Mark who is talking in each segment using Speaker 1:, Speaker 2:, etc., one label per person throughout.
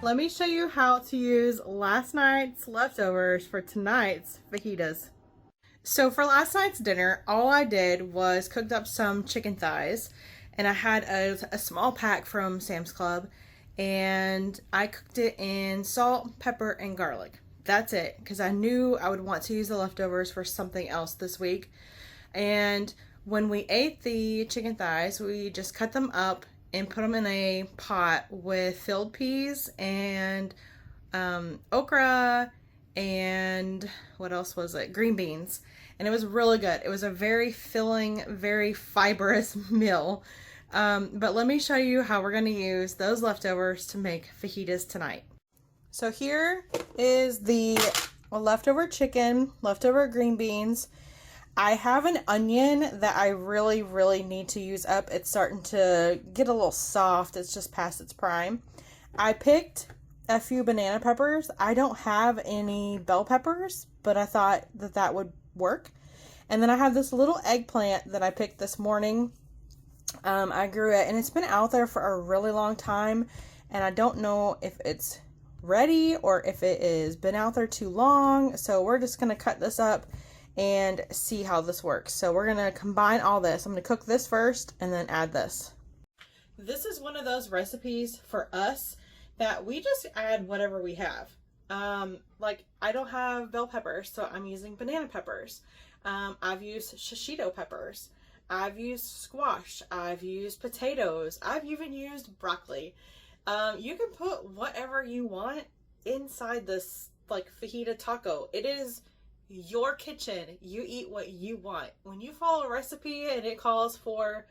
Speaker 1: let me show you how to use last night's leftovers for tonight's fajitas. So for last night's dinner, all I did was cooked up some chicken thighs, and I had a small pack from Sam's Club, and I cooked it in salt, pepper, and garlic. That's it, because I knew I would want to use the leftovers for something else this week. And when we ate the chicken thighs, we just cut them up and put them in a pot with filled peas and okra and what else was it? Green beans. And it was really good. It was a very filling, very fibrous meal. But let me show you how we're going to use those leftovers to make fajitas tonight. So here is the leftover chicken, leftover green beans. I have an onion that I really need to use up. It's starting to get a little soft. It's just past its prime. I picked a few banana peppers. I don't have any bell peppers, but I thought that would work. And then I have this little eggplant that I picked this morning. I grew it, and it's been out there for a really long time, and I don't know if it's ready or if it has been out there too long. So we're just going to cut this up and see how this works. So we're going to combine all this. I'm going to cook this first and then add this. This is one of those recipes for us that we just add whatever we have. Like I don't have bell peppers, so I'm using banana peppers. I've used shishito peppers. I've used squash. I've used potatoes. I've even used broccoli. You can put whatever you want inside this like fajita taco. It is your kitchen. You eat what you want. When you follow a recipe and it calls for,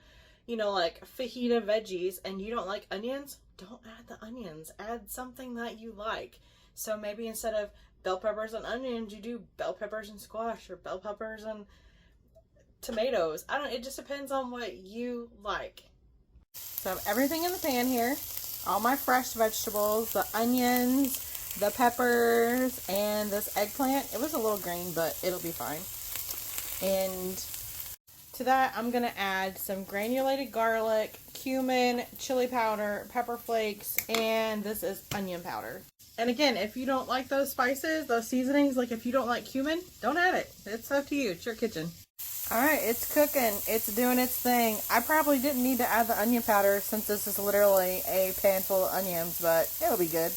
Speaker 1: you know, like fajita veggies and you don't like onions, don't add the onions. Add something that you like. So maybe instead of bell peppers and onions, you do bell peppers and squash, or bell peppers and tomatoes. It just depends on what you like. So I have everything in the pan here. All my fresh vegetables, the onions, the peppers, and this eggplant. It was a little green, but it'll be fine. And to that, I'm going to add some granulated garlic, cumin, chili powder, pepper flakes, and this is onion powder. And again, if you don't like those spices, those seasonings, like if you don't like cumin, don't add it. It's up to you. It's your kitchen. Alright, it's cooking. It's doing its thing. I probably didn't need to add the onion powder since this is literally a pan full of onions, but it'll be good.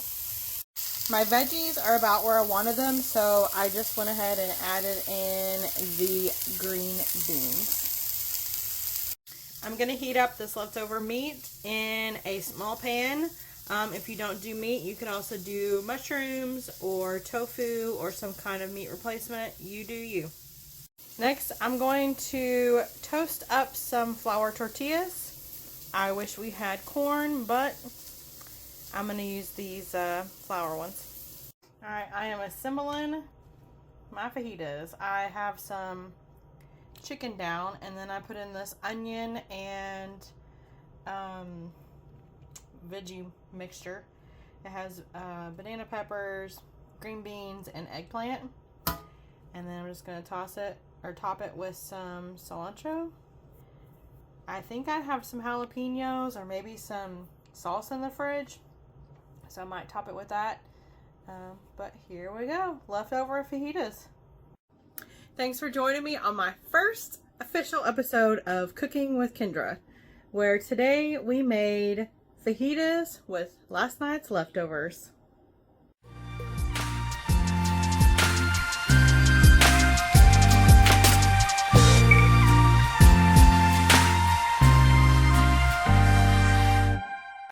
Speaker 1: My veggies are about where I wanted them, so I just went ahead and added in the green beans. I'm going to heat up this leftover meat in a small pan. If you don't do meat, you can also do mushrooms or tofu or some kind of meat replacement. You do you. Next, I'm going to toast up some flour tortillas. I wish we had corn, but I'm going to use these flour ones. Alright, I am assembling my fajitas. I have some chicken down, and then I put in this onion and veggie mixture. It has banana peppers, green beans, and eggplant. And then I'm just going to toss it or top it with some cilantro. I think I have some jalapenos or maybe some sauce in the fridge, so I might top it with that. But here we go, leftover fajitas. Thanks for joining me on my first official episode of Cooking with Kendra, where today we made fajitas with last night's leftovers.